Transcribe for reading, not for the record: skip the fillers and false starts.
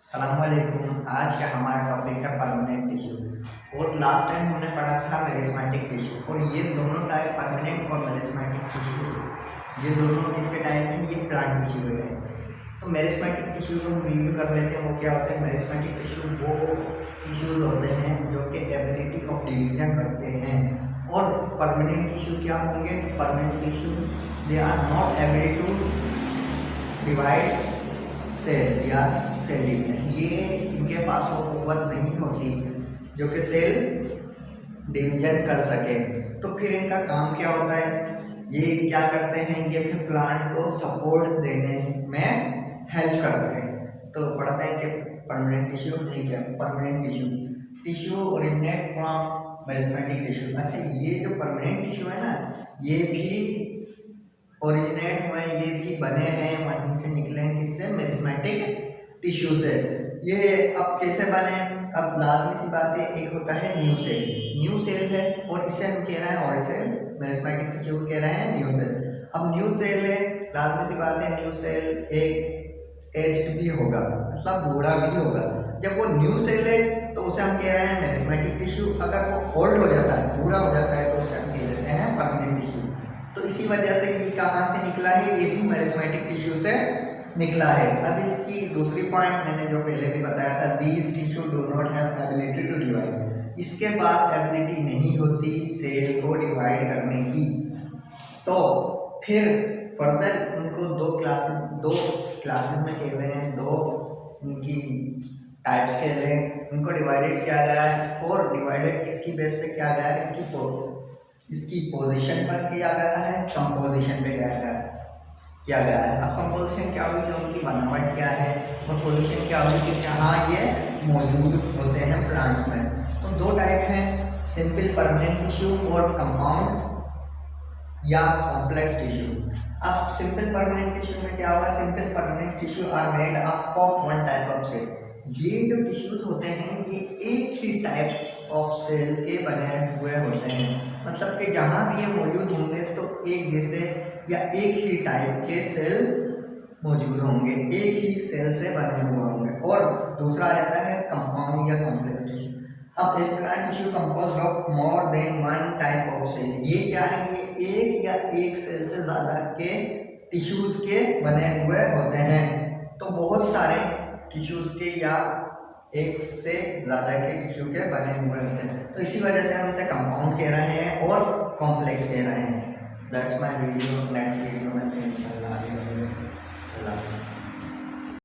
सलामुअलैकुम। आज का हमारा टॉपिक है परमानेंट टिश्यू। और लास्ट टाइम हमने पढ़ा था मेरिस्मेटिक टिश्यू। और ये दोनों टाइप, परमानेंट और मेरिस्मेटिक टिश्यू, ये दोनों किसके टाइप हैं? ये प्लांट टिश्यू के टाइप हैं। तो मेरिस्मेटिक टिश्यू को हम रिव्यू कर लेते हैं। वो क्या होते हैं? मेरिस्मेटिक टिश्यू वो टिश्यूज होते हैं जो कि एबिलिटी ऑफ डिवीजन रखते हैं। और परमानेंट टिश्यू क्या होंगे? Permanent tissue they are not able to divide cell या सेल डिवीजन। ये इनके पास वो कुव्वत नहीं होती जो कि सेल डिवीजन कर सके। तो फिर इनका काम क्या होता है? ये क्या करते हैं? ये फिर प्लांट को सपोर्ट देने में हेल्प करते हैं। तो पढ़ते हैं कि परमानेंट टिश्यू ठीक है। Permanent tissue originate from meristematic tissue. अच्छा, ये जो परमानेंट टिश्यू है ना, ये भी ओरिजिनेट हुए, ये भी बने हैं, वहीं से निकले हैं। किससे? मेरिस्मेटिक टिश्यू से। ये अब कैसे बने? अब लाजमी सी बात है, एक होता है न्यू सेल। न्यू सेल है और इसे हम कह रहे हैं ओल्ड सेल। मेरिस्मेटिक टिश्यू को कह रहे हैं न्यू सेल। अब न्यू सेल है, लाजमी सी बात है, न्यू सेल एक एज्ड भी होगा, मतलब बूढ़ा भी होगा। जब वो न्यू सेल है तो उसे हम कह रहे हैं मेरिस्मेटिक टिश्यू। अगर वो ओल्ड हो जाता है, बूढ़ा हो जाता है, तो उसे हम कह देते हैं परमानेंट टिश्यू। तो इसी वजह से ये कहाँ से निकला है? ये भी मेरिस्मेटिक टिश्यू से निकला है। अब इसकी दूसरी पॉइंट मैंने जो पहले भी बताया था, these tissue do not have ability to divide. इसके पास एबिलिटी नहीं होती सेल को डिवाइड करने की। तो फिर फर्दर उनको दो क्लासेस में कह रहे हैं, दो उनकी टाइप्स कह रहे हैं। उनको डिवाइडेड किया गया है। और डिवाइडेड किसकी बेस पे किया गया है? इसकी पोजीशन पर किया गया है, कंपोजिशन पे किया गया है। अब कंपोजिशन क्या हुई? जो उनकी बनावट क्या है, और पोजीशन क्या हुई कि कहाँ ये मौजूद होते हैं प्लांट्स में। तो दो टाइप हैं, सिंपल परमानेंट टिश्यू और कंपाउंड या कॉम्प्लेक्स टिश्यू। अब सिंपल परमानेंट टिश्यू में क्या होगा? Simple permanent tissue are made up of one type of cell. ये जो टिश्यूज होते हैं ये एक ही टाइप ऑफ सेल के बने हुए होते हैं। मतलब कि जहाँ भी ये मौजूद होंगे तो एक जैसे या एक ही टाइप के सेल मौजूद होंगे, एक ही सेल से बने हुए होंगे। और दूसरा आ जाता है कंपाउंड या कॉम्प्लेक्स टिश्यू। अब एक plant tissue composed of more than one type of cell. ये क्या है? ये एक या एक सेल से ज़्यादा के टिश्यूज के बने हुए होते हैं। तो बहुत सारे टिश्यूज के या एक से ज़्यादा के टिश्यू के बने हुए होते हैं। तो इसी वजह से हम इसे कंपाउंड कह रहे हैं और कॉम्प्लेक्स कह रहे हैं। That's my video. Next video में